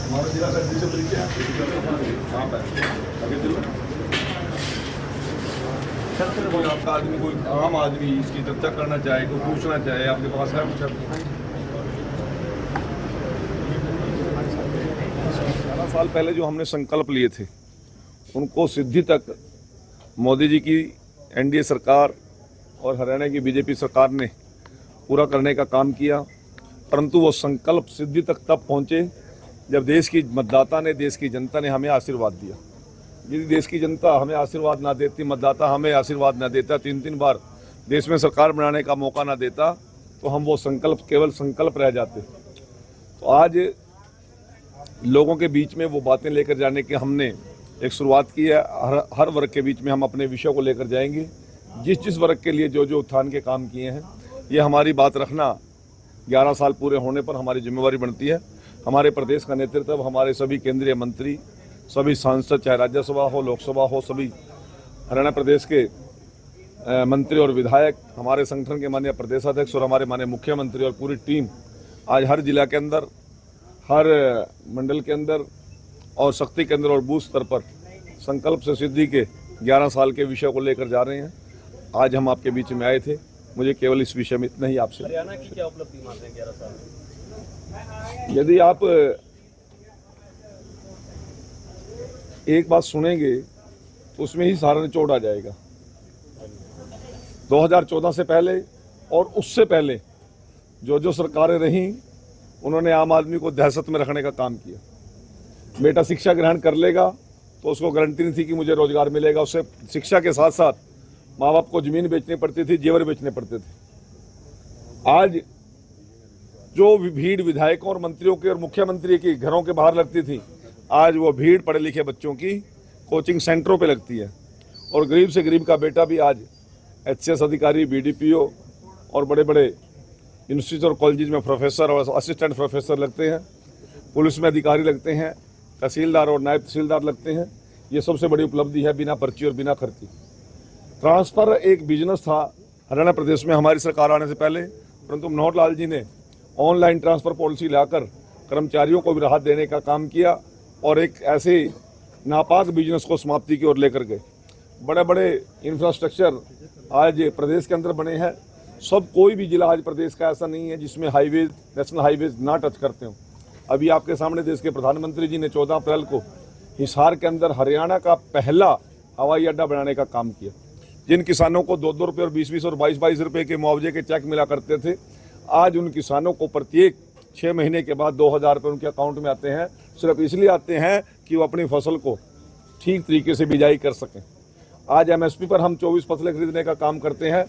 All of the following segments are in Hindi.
हमारा जिला का जिसे परिचय कहाँ पर आगे चलो। कोई आपका आदमी, कोई आम आदमी इसकी चर्चा करना चाहे, कोई पूछना चाहे, आपके पास है कुछ? 11 साल पहले जो हमने संकल्प लिए थे उनको सिद्धि तक मोदी जी की एनडीए सरकार और हरियाणा की बीजेपी सरकार ने पूरा करने का काम किया, परंतु वो संकल्प सिद्धि तक तब पहुँचे जब देश की मतदाता ने, देश की जनता ने हमें आशीर्वाद दिया। यदि देश की जनता हमें आशीर्वाद ना देती, मतदाता हमें आशीर्वाद ना देता, 3-3 बार देश में सरकार बनाने का मौका ना देता, तो हम वो संकल्प केवल संकल्प रह जाते। तो आज लोगों के बीच में वो बातें लेकर जाने की हमने एक शुरुआत की है। हर वर्ग के बीच में हम अपने विषयों को लेकर जाएंगे, जिस वर्ग के लिए जो उत्थान के काम किए हैं। ये हमारी बात रखना 11 साल पूरे होने पर हमारी जिम्मेवारी बनती है। हमारे प्रदेश का नेतृत्व, हमारे सभी केंद्रीय मंत्री, सभी सांसद, चाहे राज्यसभा हो, लोकसभा हो, सभी हरियाणा प्रदेश के मंत्री और विधायक, हमारे संगठन के माननीय प्रदेशाध्यक्ष और हमारे माननीय मुख्यमंत्री और पूरी टीम आज हर जिला के अंदर, हर मंडल के अंदर और शक्ति केंद्र और बूथ स्तर पर संकल्प से सिद्धि के 11 साल के विषय को लेकर जा रहे हैं। आज हम आपके बीच में आए थे। मुझे केवल इस विषय में इतना ही आपसे। हरियाणा की क्या उपलब्धि मानते हैं 11 साल में? यदि आप एक बात सुनेंगे तो उसमें ही सारा निचोड़ आ जाएगा। 2014 से पहले और उससे पहले जो सरकारें रहीं, उन्होंने आम आदमी को दहशत में रखने का काम किया। बेटा शिक्षा ग्रहण कर लेगा तो उसको गारंटी नहीं थी कि मुझे रोजगार मिलेगा। उससे शिक्षा के साथ साथ माँ बाप को जमीन बेचनी पड़ती थी, जेवर बेचने पड़ते थे। आज जो भीड़ विधायकों और मंत्रियों के और मुख्यमंत्री की घरों के बाहर लगती थी, आज वो भीड़ पढ़े लिखे बच्चों की कोचिंग सेंटरों पे लगती है। और गरीब से गरीब का बेटा भी आज एचसीएस अधिकारी, बीडीपीओ और बड़े बड़े इंस्टीट्यूट और कॉलेज में प्रोफेसर और असिस्टेंट प्रोफेसर लगते हैं। पुलिस में अधिकारी लगते हैं, तहसीलदार और नायब तहसीलदार लगते हैं। ये सबसे बड़ी उपलब्धि है, बिना पर्ची और बिना खर्ची। ट्रांसफ़र एक बिजनेस था हरियाणा प्रदेश में हमारी सरकार आने से पहले, परंतु मनोहर लाल जी ने ऑनलाइन ट्रांसफ़र पॉलिसी लाकर कर्मचारियों को भी राहत देने का काम किया और एक ऐसे नापाक बिजनेस को समाप्ति की ओर लेकर गए। बड़े बड़े इंफ्रास्ट्रक्चर आज प्रदेश के अंदर बने हैं। सब कोई भी जिला आज प्रदेश का ऐसा नहीं है जिसमें हाईवेज, नेशनल हाईवेज ना टच करते हो। अभी आपके सामने देश के प्रधानमंत्री जी ने 14 अप्रैल को हिसार के अंदर हरियाणा का पहला हवाई अड्डा बनाने का काम किया। जिन किसानों को 2-2 रुपये और 20-20 और 22-22 रुपये के मुआवजे के चेक मिला करते थे, आज उन किसानों को प्रत्येक 6 महीने के बाद 2000 रुपये उनके अकाउंट में आते हैं। सिर्फ इसलिए आते हैं कि वो अपनी फसल को ठीक तरीके से बिजाई कर सकें। आज एमएसपी पर हम 24 फसलें खरीदने का काम करते हैं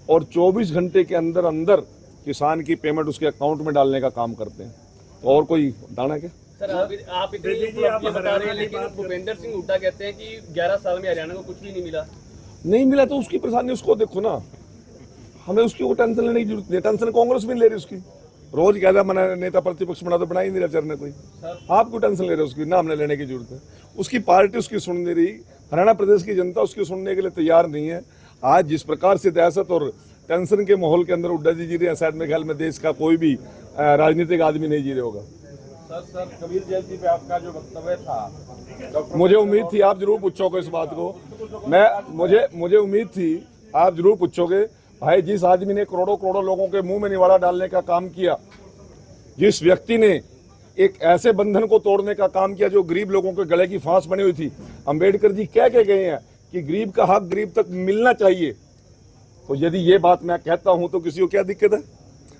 और 24 घंटे के अंदर अंदर किसान की पेमेंट उसके अकाउंट में डालने का काम करते हैं। तो और कोई दाना क्या? सर आप इतनी बता रहे हैं, लेकिन भूपेंद्र सिंह हुड्डा कहते हैं कि 11 साल में हरियाणा को कुछ भी नहीं मिला तो उसकी परेशानी उसको देखो ना। हमें उसकी वो टेंशन लेने की जरूरत नहीं। टेंशन कांग्रेस भी नहीं ले रही उसकी। रोज कहता मना नेता प्रतिपक्ष बना तो बना ही नहीं रहा चरने कोई। आप क्यों टेंशन ले रहे हो उसकी? ना हमने लेने की जरूरत है। उसकी पार्टी उसकी सुन नहीं रही, हरियाणा प्रदेश की जनता उसकी सुनने के लिए तैयार नहीं है। आज जिस प्रकार से दहशत और टेंशन के माहौल के अंदर हुड्डा जी रहे हैं, शायद मेरे ख्याल में देश का कोई भी राजनीतिक आदमी नहीं जी रहा होगा। सर कबीर जयंती पे आपका जो वक्तव्य था, मुझे उम्मीद थी आप जरूर पूछोगे इस बात को। मुझे उम्मीद थी आप जरूर पूछोगे। भाई, जिस आदमी ने करोड़ों लोगों के मुंह में निवाड़ा डालने का काम किया, जिस व्यक्ति ने एक ऐसे बंधन को तोड़ने का काम किया जो गरीब लोगों के गले की फांस बनी हुई थी। अंबेडकर जी कह के गए हैं कि गरीब का हक गरीब तक मिलना चाहिए। तो यदि ये बात मैं कहता हूं तो किसी को क्या दिक्कत है?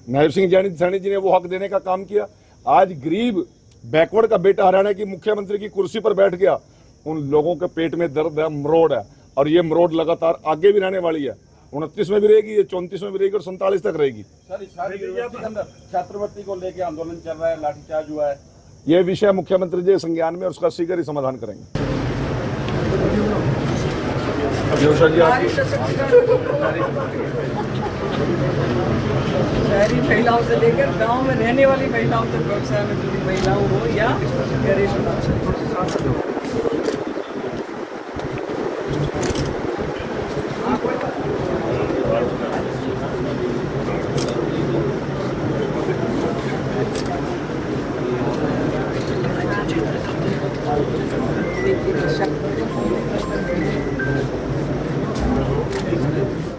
नायब सिंह सैनी जी ने वो हक देने का काम किया। आज गरीब बैकवर्ड का बेटा हरियाणा की मुख्यमंत्री की कुर्सी पर बैठ गया। उन लोगों के पेट में दर्द है, मरोड़ है, और ये मरोड़ लगातार आगे भी रहने वाली है। 29 में भी रहेगी, ये 34 में भी रहेगी और 47 तक रहेगी। सर छात्रवृत्ति को लेकर आंदोलन चल रहा है, लाठीचार्ज हुआ है। ये विषय मुख्यमंत्री जी संज्ञान में उसका शीघ्र ही समाधान करेंगे। शहरी महिलाओं से लेकर गांव में रहने वाली महिलाओं तक, व्यवसाय में जुड़ी महिलाओं हो या गरीब। है